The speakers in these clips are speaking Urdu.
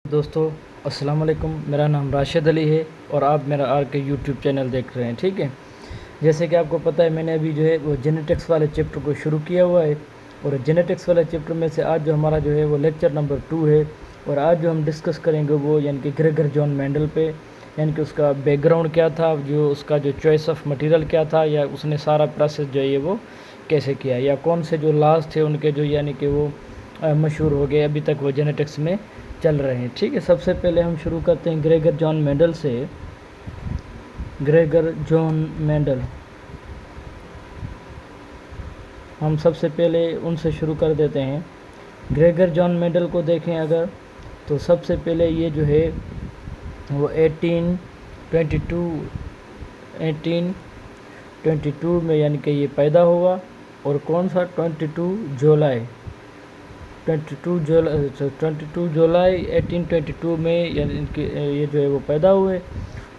دوستو السلام علیکم، میرا نام راشد علی ہے اور آپ میرا آر کے یوٹیوب چینل دیکھ رہے ہیں. ٹھیک ہے، جیسے کہ آپ کو پتہ ہے میں نے ابھی جو ہے وہ جینیٹکس والے چیپٹر کو شروع کیا ہوا ہے، اور جینیٹکس والے چیپٹر میں سے آج جو ہمارا جو ہے وہ لیکچر نمبر 2 ہے. اور آج جو ہم ڈسکس کریں گے وہ یعنی کہ گریگر جان مینڈل پہ، یعنی کہ اس کا بیک گراؤنڈ کیا تھا، جو اس کا جو چوائس آف مٹیریل کیا تھا، یا اس نے سارا پروسیس جو ہے وہ کیسے کیا، یا کون سے جو لاز تھے ان کے جو یعنی کہ وہ مشہور ہو گئے، ابھی تک وہ جینیٹکس میں چل رہے ہیں. ٹھیک ہے، سب سے پہلے ہم شروع کرتے ہیں گریگر جان مینڈل سے. گریگر جان مینڈل، ہم سب سے پہلے ان سے شروع کر دیتے ہیں. گریگر جان مینڈل کو دیکھیں اگر، تو سب سے پہلے یہ جو ہے وہ 1822 میں یعنی کہ یہ پیدا ہوا. اور کون سا 22 جولائی 1822 میں یعنی کہ یہ جو ہے وہ پیدا ہوئے.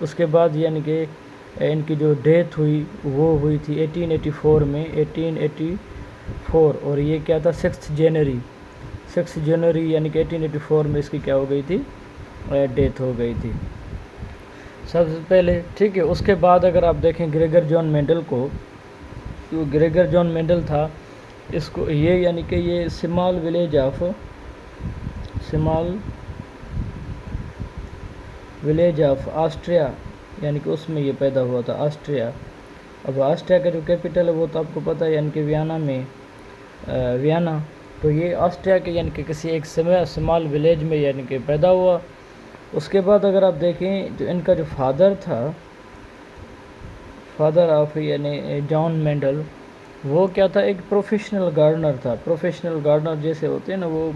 اس کے بعد یعنی کہ ان کی جو ڈیتھ ہوئی وہ ہوئی تھی 1884 میں 1884. اور یہ کیا تھا 6 جنوری یعنی کہ 1884 میں اس کی کیا ہو گئی تھی، ڈیتھ ہو گئی تھی سب سے پہلے. ٹھیک ہے، اس کے بعد اگر آپ دیکھیں گریگر جان مینڈل کو، جو گریگر جان مینڈل تھا اس کو یہ یعنی کہ یہ اسمال ولیج آف آسٹریا یعنی کہ اس میں یہ پیدا ہوا تھا، آسٹریا. اب آسٹریا کا جو کیپٹل ہے وہ تو آپ کو پتہ ہے یعنی کہ ویانا. تو یہ آسٹریا کے یعنی کہ کسی ایک اسمال ولیج میں یعنی کہ پیدا ہوا. اس کے بعد اگر آپ دیکھیں تو ان کا جو فادر آف یعنی جان مینڈل، وہ کیا تھا، ایک پروفیشنل گارڈنر تھا. پروفیشنل گارڈنر جیسے ہوتے ہیں نا، وہ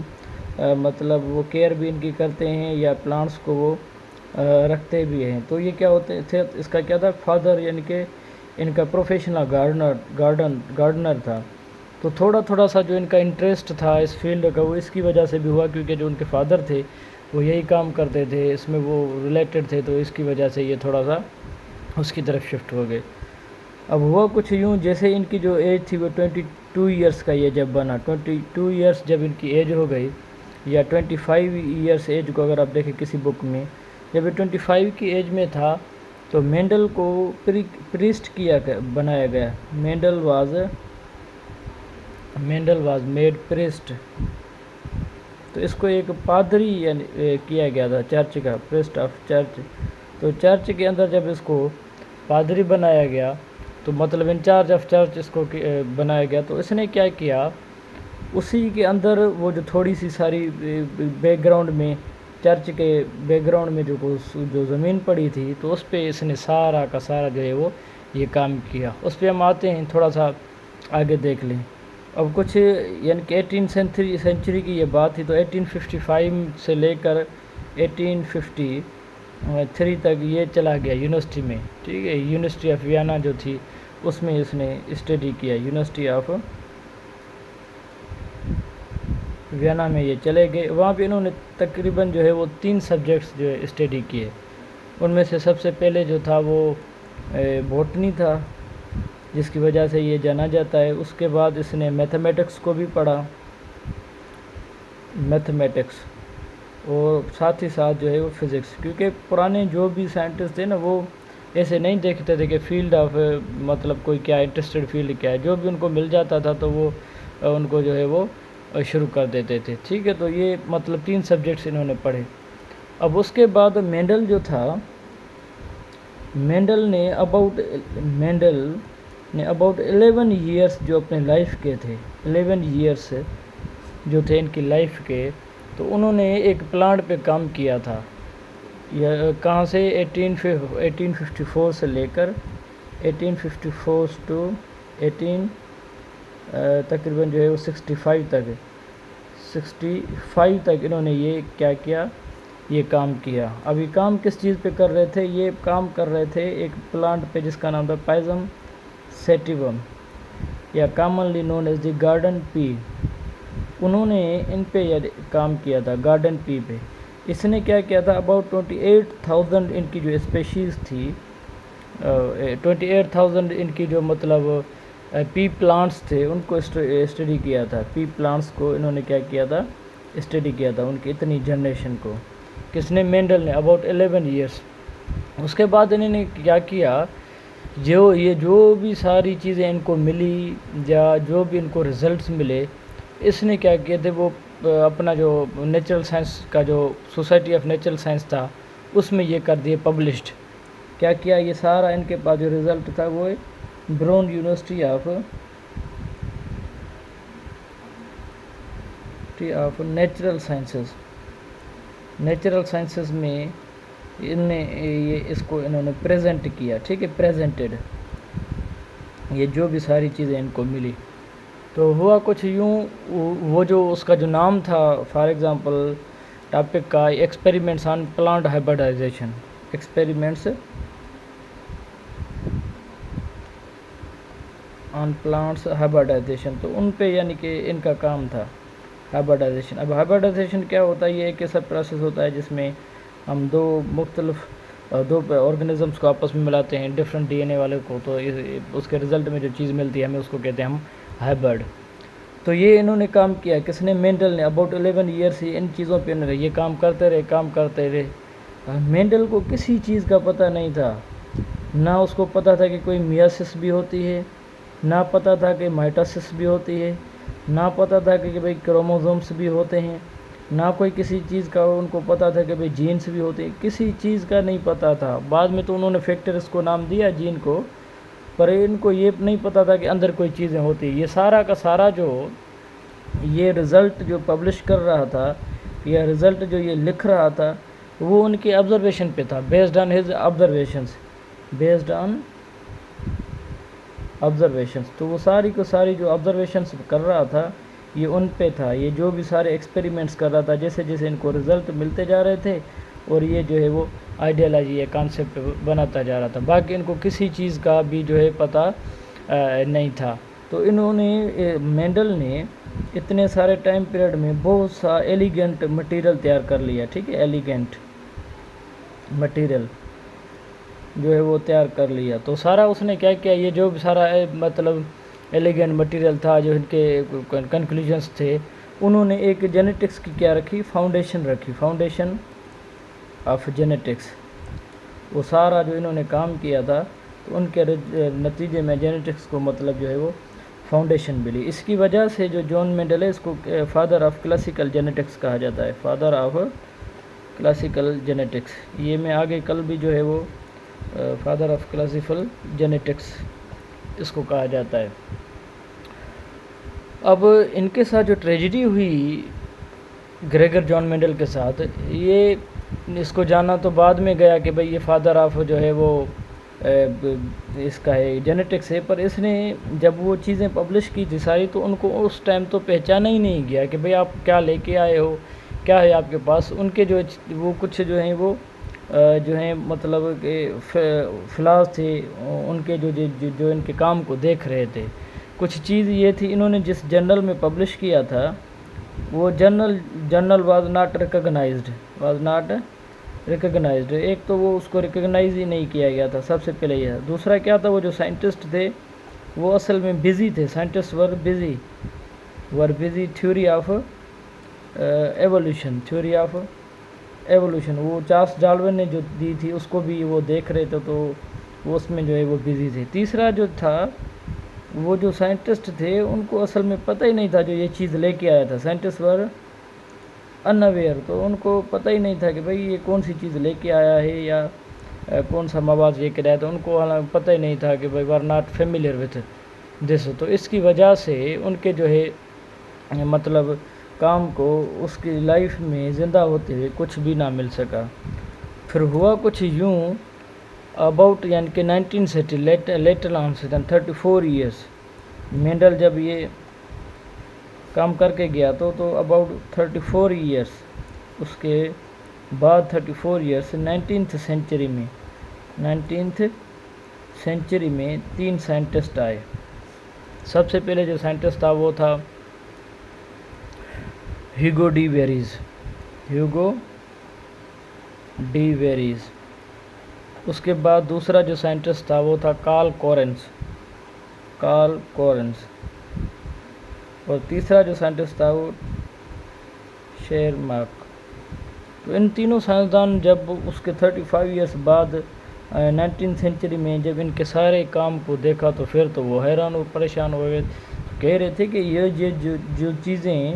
مطلب وہ کیئر بھی ان کی کرتے ہیں یا پلانٹس کو وہ رکھتے بھی ہیں. تو یہ کیا ہوتے تھے، اس کا کیا تھا، فادر یعنی کہ ان کا پروفیشنل گارڈنر تھا. تو تھوڑا سا جو ان کا انٹرسٹ تھا اس فیلڈ کا وہ اس کی وجہ سے بھی ہوا، کیونکہ جو ان کے فادر تھے وہ یہی کام کرتے تھے، اس میں وہ ریلیٹڈ تھے، تو اس کی وجہ سے یہ تھوڑا سا اس کی طرف شفٹ ہو گئے. اب ہوا کچھ یوں، جیسے ان کی جو ایج تھی وہ 22 ایئرس کا یہ جب بنا، 22 ایئرس جب ان کی ایج ہو گئی، یا 25 ایئرس ایج کو اگر آپ دیکھیں کسی بک میں، جب یہ 25 کی ایج میں تھا تو مینڈل کو پریسٹ بنایا گیا. Mendel was made priest. تو اس کو ایک پادری یعنی کیا گیا تھا، چرچ کا پریسٹ آف چرچ. تو چرچ کے اندر جب اس کو پادری بنایا گیا تو مطلب انچارج آف چرچ اس کو بنایا گیا. تو اس نے کیا کیا، اسی کے اندر وہ جو تھوڑی سی ساری بیک گراؤنڈ میں، چرچ کے بیک گراؤنڈ میں جو زمین پڑی تھی، تو اس پہ اس نے سارا کا سارا جو ہے وہ یہ کام کیا. اس پہ ہم آتے ہیں، تھوڑا سا آگے دیکھ لیں. اب کچھ یعنی کہ 18 سینچری کی یہ بات تھی، تو 1855 سے لے کر 1853 تک یہ چلا گیا یونیورسٹی میں. ٹھیک ہے، یونیورسٹی آف ویانا جو تھی اس میں اس نے اسٹڈی کیا. یونیورسٹی آف ویانا میں یہ چلے گئے. وہاں پہ انہوں نے تقریباً جو ہے وہ 3 سبجیکٹس جو ہے اسٹڈی کیے. ان میں سے سب سے پہلے جو تھا وہ بوٹنی تھا، جس کی وجہ سے یہ جانا جاتا ہے. اس کے بعد اس نے میتھمیٹکس کو بھی پڑھا، میتھمیٹکس، اور ساتھ ہی ساتھ جو ہے وہ فزکس. کیونکہ پرانے جو بھی سائنٹسٹ تھے نا، وہ ایسے نہیں دیکھتے تھے کہ فیلڈ آف مطلب کوئی کیا انٹرسٹڈ فیلڈ کیا ہے، جو بھی ان کو مل جاتا تھا تو وہ ان کو جو ہے وہ شروع کر دیتے تھے. ٹھیک ہے، تو یہ مطلب 3 سبجیکٹس انہوں نے پڑھے. اب اس کے بعد مینڈل جو تھا، مینڈل نے اباؤٹ 11 ایئرس جو اپنے لائف کے تھے، 11 ایئرس جو تھے ان کی لائف کے، تو انہوں نے ایک پلانٹ پہ کام کیا تھا. کہاں سے 1854 سے لے کر 1854 ٹو 18 تقریباً جو ہے وہ 65 تک انہوں نے یہ کیا یہ کام کیا. اب یہ کام کس چیز پہ کر رہے تھے، یہ کام کر رہے تھے ایک پلانٹ پہ جس کا نام تھا پائزم سیٹیوم، یا commonly known as the garden pea. انہوں نے ان پہ کام کیا تھا، گارڈن پی پہ. اس نے کیا تھا، اباؤٹ 28,000 ان کی جو اسپیشیز تھی، 28,000 ان کی جو مطلب پی پلانٹس تھے ان کو اسٹڈی کیا تھا. پی پلانٹس کو انہوں نے کیا تھا، اسٹڈی کیا تھا، ان کی اتنی جنریشن کو. کس نے؟ مینڈل نے، اباؤٹ 11 ایئرس۔ اس کے بعد انہوں نے کیا کیا، جو بھی ساری چیزیں ان کو ملی یا جو بھی ان کو رزلٹس ملے، اس نے کیا کیا تھے، وہ اپنا جو نیچرل سائنس کا جو سوسائٹی آف نیچرل سائنس تھا اس میں یہ کر دیے پبلشڈ۔ کیا کیا، یہ سارا ان کے پاس جو رزلٹ تھا وہ brown university of natural sciences میں انہوں نے پریزنٹ کیا، ٹھیک ہے، پریزنٹڈ یہ جو بھی ساری چیزیں ان کو ملی۔ تو ہوا کچھ یوں، وہ جو اس کا جو نام تھا فار ایگزامپل ٹاپک کا، experiments on plant hybridization, experiments on plants hybridization, تو ان پہ یعنی کہ ان کا کام تھا ہائبرڈائزیشن۔ اب ہائبرڈائزیشن کیا ہوتا ہے؟ یہ ایک ایسا پروسیس ہوتا ہے جس میں ہم دو آرگنزمس کو آپس میں ملاتے ہیں، ڈفرینٹ ڈی این اے والے کو، تو اس کے رزلٹ میں جو چیز ملتی ہے ہمیں اس کو کہتے ہیں ہم ہائبرڈ۔ تو یہ انہوں نے کام کیا، کس نے؟ مینڈل نے، اباؤٹ 11 ایئرس ان چیزوں پہ انہوں نے یہ کام کرتے رہے۔ مینڈل کو کسی چیز کا پتہ نہیں تھا، نہ اس کو پتہ تھا کہ کوئی میاسس بھی ہوتی ہے، نہ پتہ تھا کہ مائٹوسس بھی ہوتی ہے، نہ پتہ تھا کہ بھئی کروموزومس بھی ہوتے ہیں، نہ کوئی کسی چیز کا ان کو پتہ تھا کہ بھئی جینس بھی ہوتے ہیں، کسی چیز کا نہیں پتہ تھا۔ بعد میں تو انہوں نے فیکٹرز کو نام دیا جین کو، پر ان کو یہ نہیں پتہ تھا کہ اندر کوئی چیزیں ہوتی ہیں۔ یہ سارا کا سارا جو یہ رزلٹ جو پبلش کر رہا تھا، یا رزلٹ جو یہ لکھ رہا تھا، وہ ان کی آبزرویشن پہ تھا، بیسڈ آن ہز آبزرویشنز، تو وہ ساری کو ساری جو آبزرویشنز کر رہا تھا یہ ان پہ تھا، یہ جو بھی سارے ایکسپیریمنٹس کر رہا تھا، جیسے جیسے ان کو رزلٹ ملتے جا رہے تھے، اور یہ جو ہے وہ آئیڈیالوجی یا کانسیپٹ بناتا جا رہا تھا، باقی ان کو کسی چیز کا بھی جو ہے پتہ نہیں تھا۔ تو انہوں نے مینڈل نے اتنے سارے ٹائم پیریڈ میں بہت سا ایلیگنٹ مٹیریل تیار کر لیا، ٹھیک ہے، ایلیگنٹ مٹیریل جو ہے وہ تیار کر لیا۔ تو سارا اس نے کیا کیا، یہ جو بھی سارا مطلب ایلیگنٹ مٹیریل تھا، جو ان کے کنکلوژنس تھے، انہوں نے ایک جینیٹکس کی کیا رکھی، فاؤنڈیشن رکھی، فاؤنڈیشن آف جینیٹکس۔ وہ سارا جو انہوں نے کام کیا تھا، تو ان کے نتیجے میں جینیٹکس کو مطلب جو ہے وہ فاؤنڈیشن ملی۔ اس کی وجہ سے جو جان مینڈل ہے، اس کو فادر آف کلاسیکل جینیٹکس کہا جاتا ہے، فادر آف کلاسیکل جینیٹکس۔ یہ میں آگے کل بھی جو ہے وہ فادر آف کلاسیکل جینیٹکس اس کو کہا جاتا ہے۔ اب ان کے ساتھ جو ٹریجڈی ہوئی گریگر جان مینڈل کے ساتھ، یہ اس کو جانا تو بعد میں گیا کہ بھئی یہ فادر آف جو ہے وہ اس کا ہے جینیٹکس ہے، پر اس نے جب وہ چیزیں پبلش کی تھی ساری، تو ان کو اس ٹائم تو پہچانا ہی نہیں گیا کہ بھئی آپ کیا لے کے آئے ہو، کیا ہے آپ کے پاس۔ ان کے جو وہ کچھ جو ہیں وہ جو ہیں مطلب کہ فلاز تھے ان کے، جو ان کے کام کو دیکھ رہے تھے۔ کچھ چیز یہ تھی، انہوں نے جس جرنل میں پبلش کیا تھا، وہ جرنل واز ناٹ ریکگنائزڈ۔ ایک تو وہ اس کو ریکگنائز ہی نہیں کیا گیا تھا، سب سے پہلے یہ۔ دوسرا کیا تھا، وہ جو سائنٹسٹ تھے وہ اصل میں بزی تھے، scientist were busy theory of evolution, وہ چارلس ڈارون نے جو دی تھی اس کو بھی وہ دیکھ رہے تھے، تو وہ اس میں جو ہے وہ بزی تھے۔ تیسرا جو تھا، وہ جو سائنٹسٹ تھے ان کو اصل میں پتہ ہی نہیں تھا جو یہ چیز لے کے آیا تھا، سائنٹسٹ ور ان اویئر، تو ان کو پتہ ہی نہیں تھا کہ بھئی یہ کون سی چیز لے کے آیا ہے، یا کون سا مواد لے کے آیا تھا، ان کو پتہ ہی نہیں تھا کہ بھئی were not familiar with this. تو اس کی وجہ سے ان کے جو ہے مطلب کام کو اس کی لائف میں زندہ ہوتے ہوئے کچھ بھی نہ مل سکا۔ پھر ہوا کچھ یوں، اباؤٹ یعنی کہ 1930 لیٹر آن 34 ایئرس، مینڈل جب یہ کام کر کے گیا تو اباؤٹ 34 ایئرس، اس کے بعد 34 ایئرس 19th سینچری میں 3 سائنٹسٹ آئے۔ سب سے پہلے جو سائنٹسٹ تھا وہ تھا ہیوگو ڈی ویریز۔ اس کے بعد دوسرا جو سائنٹسٹ تھا وہ تھا کارل کورنز، اور تیسرا جو سائنٹسٹ تھا وہ شیرماک۔ تو ان تینوں سائنسدان جب اس کے 35 ایئرس بعد 19 سینچری میں جب ان کے سارے کام کو دیکھا تو پھر تو وہ حیران و پریشان ہو گئے، کہہ رہے تھے کہ یہ جو چیزیں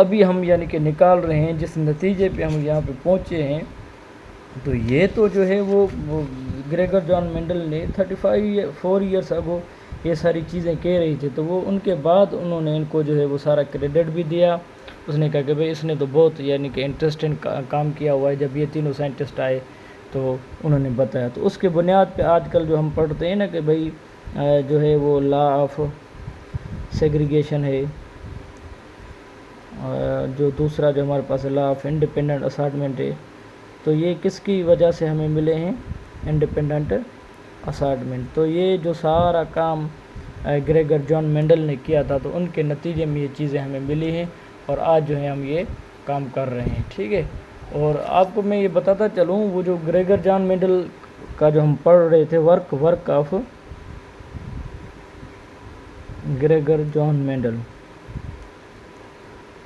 ابھی ہم یعنی کہ نکال رہے ہیں، جس نتیجے پہ ہم یہاں پہ پہنچے ہیں، تو یہ تو جو ہے وہ گریگر جان مینڈل نے 4 ایئرس اگو یہ ساری چیزیں کہہ رہی تھی، تو وہ ان کے بعد انہوں نے ان کو جو ہے وہ سارا کریڈٹ بھی دیا۔ اس نے کہا کہ بھئی اس نے تو بہت یعنی کہ انٹرسٹنگ کام کیا ہوا ہے۔ جب یہ تینوں سائنٹسٹ آئے تو انہوں نے بتایا، تو اس کے بنیاد پہ آج کل جو ہم پڑھتے ہیں نا کہ بھئی جو ہے وہ لا آف سیگریگیشن ہے، جو دوسرا جو ہمارے پاس لا آف انڈیپینڈنٹ اسارٹمنٹ ہے، تو یہ کس کی وجہ سے ہمیں ملے ہیں؟ Independent assortment. تو یہ جو سارا کام گریگر جان مینڈل نے کیا تھا، تو ان کے نتیجے میں یہ چیزیں ہمیں ملی ہیں، اور آج جو ہے ہم یہ کام کر رہے ہیں، ٹھیک ہے۔ اور آپ کو میں یہ بتاتا چلوں، وہ جو گریگر جان مینڈل کا جو ہم پڑھ رہے تھے work of Gregor Johann Mendel,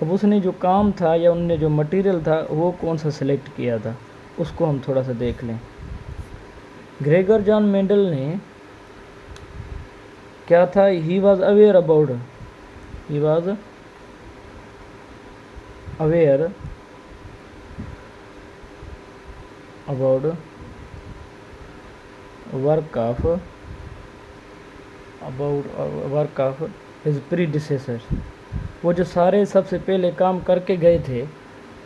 اب اس نے جو کام تھا یا ان نے جو مٹیریل تھا وہ کون سا سلیکٹ کیا تھا، اس کو ہم تھوڑا سا دیکھ لیں۔ گریگر جان مینڈل نے کیا تھا؟ He was aware about work of his predecessor. وہ جو سارے سب سے پہلے کام کر کے گئے تھے،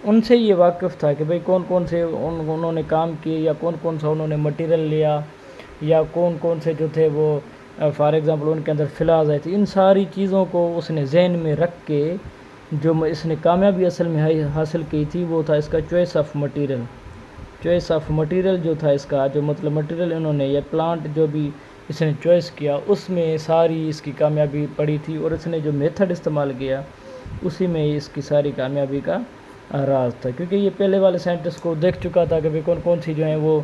ان سے یہ واقف تھا کہ بھئی کون کون سے انہوں نے کام کیے، یا کون کون سا انہوں نے مٹیریل لیا، یا کون کون سے جو تھے وہ فار ایگزامپل ان کے اندر فلاز آئے تھے۔ ان ساری چیزوں کو اس نے ذہن میں رکھ کے جو اس نے کامیابی اصل میں حاصل کی تھی، وہ تھا اس کا چوائس آف مٹیریل جو تھا اس کا، جو مطلب مٹیریل انہوں نے یا پلانٹ جو بھی اس نے چوائس کیا، اس میں ساری اس کی کامیابی پڑی تھی، اور اس نے جو میتھڈ استعمال کیا اسی میں اس کی ساری کامیابی کا راز تھا، کیونکہ یہ پہلے والے سائنٹسٹ کو دیکھ چکا تھا کہ کون کون سی جو ہیں وہ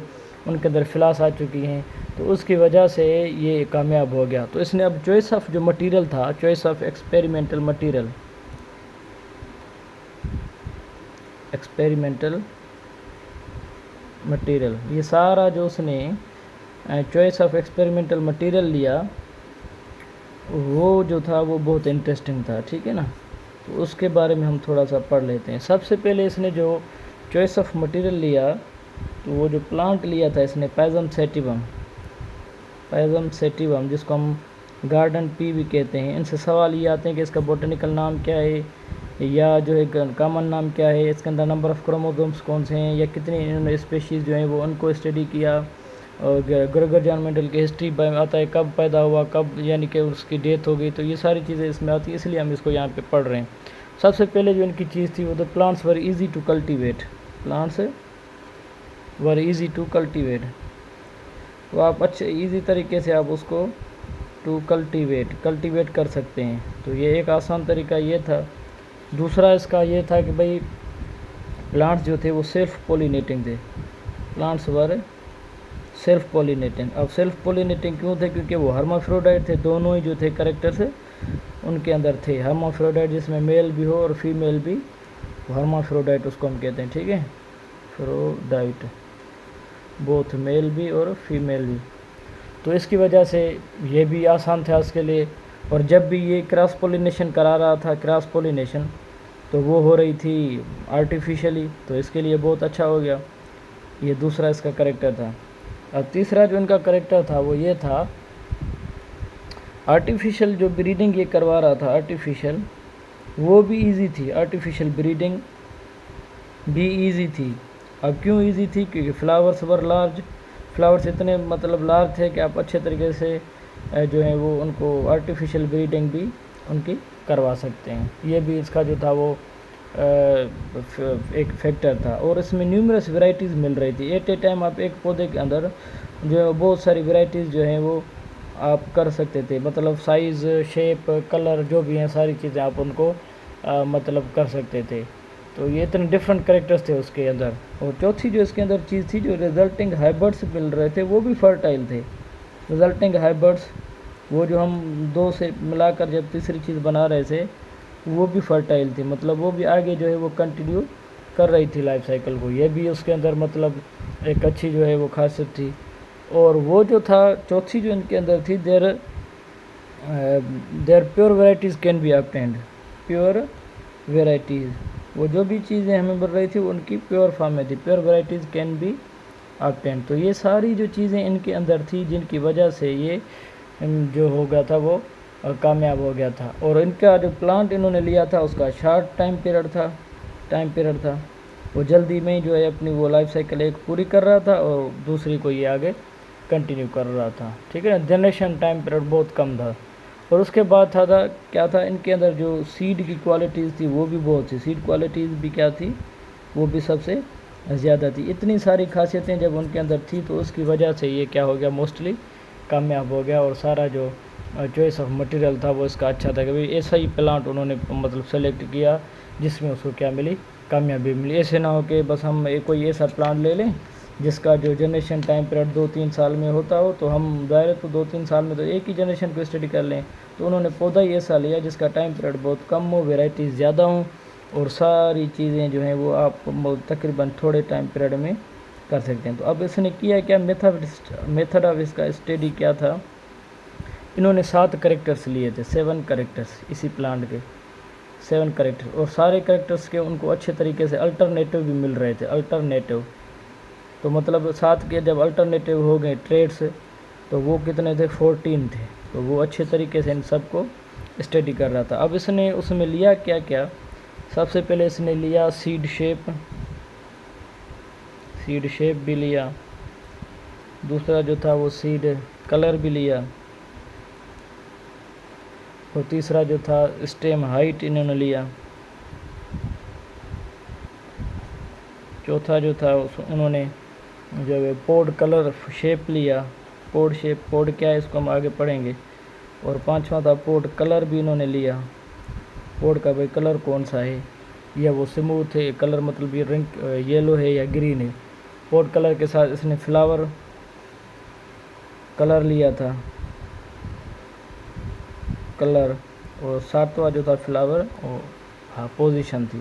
ان کے اندر فلاس آ چکی ہیں، تو اس کی وجہ سے یہ کامیاب ہو گیا۔ تو اس نے اب چوائس آف جو مٹیریل تھا، چوائس آف ایکسپیریمنٹل مٹیریل، یہ سارا جو اس نے چوائس آف ایکسپیریمنٹل مٹیریل لیا، وہ جو تھا وہ بہت انٹرسٹنگ تھا، ٹھیک ہے نا۔ تو اس کے بارے میں ہم تھوڑا سا پڑھ لیتے ہیں۔ سب سے پہلے اس نے جو چوائس آف مٹیریل لیا، تو وہ جو پلانٹ لیا تھا اس نے پیزم سیٹیوم، جس کو ہم گارڈن پی بھی کہتے ہیں۔ ان سے سوال یہ آتے ہیں کہ اس کا بوٹینیکل نام کیا ہے، یا جو ہے کامن نام کیا ہے، اس کے اندر نمبر آف کروموزومز کون سے ہیں، یا کتنے انہوں نے اسپیشیز جو ہیں وہ ان کو اسٹڈی کیا، اور گریگر جان مینڈل کی ہسٹری آتا ہے، کب پیدا ہوا، کب یعنی کہ اس کی ڈیتھ ہو گئی، تو یہ ساری چیزیں اس میں آتی ہیں، اس لیے ہم اس کو یہاں پہ پڑھ رہے ہیں۔ سب سے پہلے جو ان کی چیز تھی وہ تو plants were easy to cultivate, تو آپ اچھے ایزی طریقے سے آپ اس کو کلٹیویٹ کر سکتے ہیں، تو یہ ایک آسان طریقہ یہ تھا۔ دوسرا اس کا یہ تھا کہ بھئی پلانٹس جو تھے وہ سیلف پولینیٹنگ تھے، اب سیلف پولینیٹنگ کیوں تھے؟ کیونکہ وہ ہرمافروڈائٹ تھے، دونوں ہی جو تھے کریکٹرز ان کے اندر تھے۔ ہرمافروڈائٹ جس میں میل بھی ہو اور فیمیل بھی، ہرمافروڈائٹ اس کو ہم کہتے ہیں، ٹھیک ہے، فرودائٹ، بوتھ میل بھی اور فیمیل بھی، تو اس کی وجہ سے یہ بھی آسان تھا اس کے لیے۔ اور جب بھی یہ کراس پولینیشن کرا رہا تھا، کراس پولینیشن تو وہ ہو رہی تھی آرٹیفیشلی، تو اس کے لیے بہت اچھا ہو گیا۔ یہ دوسرا اس کا کریکٹر تھا۔ اور تیسرا جو ان کا کریکٹر تھا وہ یہ تھا، آرٹیفیشل جو بریڈنگ یہ کروا رہا تھا، آرٹیفیشل، وہ بھی ایزی تھی، آرٹیفیشل بریڈنگ بھی ایزی تھی۔ اب کیوں ایزی تھی؟ کیونکہ فلاورس اتنے مطلب لارج تھے کہ آپ اچھے طریقے سے جو ہے وہ ان کو آرٹیفیشل بریڈنگ بھی ان کی کروا سکتے ہیں۔ یہ بھی اس کا جو تھا وہ ایک فیکٹر تھا، اور اس میں نیومرس ورائٹیز مل رہی تھی ایٹ اے ٹائم۔ آپ ایک پودے کے اندر جو ہے بہت ساری ورائٹیز جو ہیں وہ آپ کر سکتے تھے، مطلب سائز، شیپ، کلر جو بھی ہیں ساری چیزیں آپ ان کو مطلب کر سکتے تھے۔ تو یہ اتنے ڈفرینٹ کریکٹرز تھے اس کے اندر۔ اور چوتھی جو اس کے اندر چیز تھی، جو ریزلٹنگ ہائبرڈس مل رہے تھے وہ بھی فرٹائل تھے۔ ریزلٹنگ ہائبرڈس، وہ جو ہم دو سے ملا کر جب تیسری چیز بنا رہے تھے، وہ بھی فرٹائل تھی، مطلب وہ بھی آگے جو ہے وہ کنٹینیو کر رہی تھی لائف سائیکل کو، یہ بھی اس کے اندر مطلب ایک اچھی جو ہے وہ خاصیت تھی۔ اور وہ جو تھا چوتھی جو ان کے اندر تھی، there pure varieties can be obtained, pure varieties, وہ جو بھی چیزیں ہمیں مل رہی تھی وہ ان کی پیور فارم میں تھی، pure varieties can be obtained. تو یہ ساری جو چیزیں ان کے اندر تھی جن کی وجہ سے یہ جو ہو گیا تھا وہ کامیاب ہو گیا تھا۔ اور ان کا جو پلانٹ انہوں نے لیا تھا اس کا شارٹ ٹائم پیریڈ تھا، وہ جلدی میں جو ہے اپنی وہ لائف سائیکل ایک پوری کر رہا تھا اور دوسری کو یہ آگے کنٹینیو کر رہا تھا، ٹھیک ہے نا۔ جنریشن ٹائم پیریڈ بہت کم تھا۔ اور اس کے بعد کیا تھا ان کے اندر جو سیڈ کی کوالٹیز تھی وہ بھی بہت تھی، سیڈ کوالٹیز بھی کیا تھی، وہ بھی سب سے زیادہ تھی۔ اتنی ساری خاصیتیں جب ان کے اندر تھی تو اس کی وجہ سے یہ کیا ہو گیا، موسٹلی کامیاب ہو گیا۔ اور سارا جو چوائس آف مٹیریل تھا وہ اس کا اچھا تھا کہ بھئی ایسا ہی پلانٹ انہوں نے مطلب سلیکٹ کیا جس میں اس کو کیا ملی، کامیابی ملی۔ ایسے نہ ہو کہ بس ہم کوئی ایسا پلانٹ لے لیں جس کا جو جنریشن ٹائم پیریڈ 2-3 سال میں ہوتا ہو، تو ہم ظاہر تو 2-3 سال میں تو ایک ہی جنریشن کو اسٹڈی کر لیں۔ تو انہوں نے پودا ہی ایسا لیا جس کا ٹائم پیریڈ بہت کم ہو، ویرائٹیز زیادہ ہوں، اور ساری چیزیں جو ہیں وہ آپ تقریباً تھوڑے ٹائم پیریڈ میں کر سکتے ہیں۔ تو اب اس نے کیا کیا میتھڈ آف اس کا اسٹڈی کیا تھا، انہوں نے 7 کریکٹرز لیے تھے، 7 کریکٹرز، اسی پلانٹ کے 7 کریکٹر، اور سارے کریکٹرز کے ان کو اچھے طریقے سے الٹرنیٹیو بھی مل رہے تھے، الٹرنیٹیو۔ تو مطلب 7 کے جب الٹرنیٹیو ہو گئے ٹریٹس، تو وہ کتنے تھے، 14 تھے۔ تو وہ اچھے طریقے سے ان سب کو اسٹڈی کر رہا تھا۔ اب اس نے اس میں لیا کیا کیا، سب سے پہلے اس نے لیا سیڈ شیپ بھی لیا، دوسرا جو تھا وہ سیڈ کلر بھی لیا، اور تیسرا جو تھا اسٹیم ہائٹ انہوں نے لیا، چوتھا جو تھا انہوں نے جو پوڈ کلر شیپ لیا، پوڈ کیا ہے اس کو ہم آگے پڑھیں گے، اور پانچواں تھا پوڈ کلر بھی انہوں نے لیا، پوڈ کا بھئی کلر کون سا ہے، یا وہ سموتھ ہے کلر، مطلب یہ رنگ یلو ہے یا گرین ہے۔ پوڈ کلر کے ساتھ اس نے فلاور کلر لیا تھا، کلر، اور ساتواں جو تھا فلاور، اور پوزیشن تھی،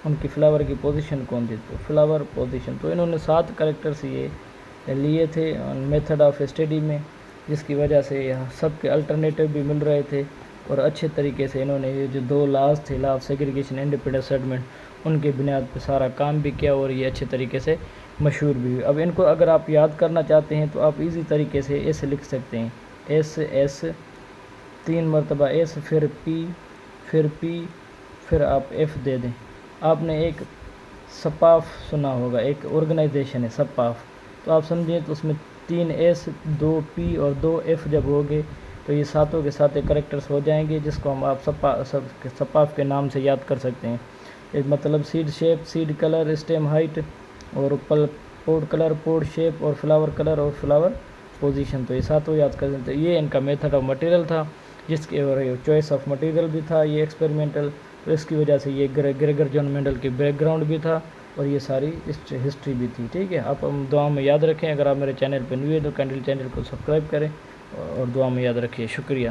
ان کی فلاور کی پوزیشن کون تھی، تو فلاور پوزیشن۔ تو انہوں نے 7 کریکٹرز یہ لیے تھے میتھڈ آف اسٹڈی میں، جس کی وجہ سے سب کے الٹرنیٹیو بھی مل رہے تھے، اور اچھے طریقے سے انہوں نے یہ جو 2 لاز تھے، law of segregation, independent settlement, ان کے بنیاد پہ سارا کام بھی کیا، اور یہ اچھے طریقے سے مشہور بھی ہوئی۔ اب ان کو اگر آپ یاد کرنا چاہتے ہیں تو آپ ایزی طریقے سے ایسے لکھ سکتے ہیں، ایس 3 مرتبہ ایس، پھر پی، پھر آپ ایف دے دیں۔ آپ نے ایک سپاف سنا ہوگا، ایک آرگنائزیشن ہے سپاف، تو آپ سمجھیں تو اس میں 3 ایس 2 پی اور 2 ایف جب ہوگے تو یہ ساتوں کے ساتھ کریکٹرز ہو جائیں گے، جس کو ہم آپ سپاف کے نام سے یاد کر سکتے ہیں۔ ایک مطلب seed shape, seed colour, stem height, اور پوڈ کلر، پوڈ شیپ، اور فلاور کلر اور فلاور پوزیشن، تو یہ ساتوں یاد کر سکتے ہیں۔ یہ ان کا میتھڈ آف مٹیریل تھا، جس کے اور چوائس آف مٹیریل بھی تھا یہ ایکسپیریمنٹل، تو اس کی وجہ سے یہ گریگر جان مینڈل کی بیک گراؤنڈ بھی تھا، اور یہ ساری ہسٹری بھی تھی، ٹھیک ہے۔ آپ دعا میں یاد رکھیں، اگر آپ میرے چینل پہ نیو ہیں تو کینڈل چینل کو سبسکرائب کریں، اور دعا میں یاد رکھیے، شکریہ۔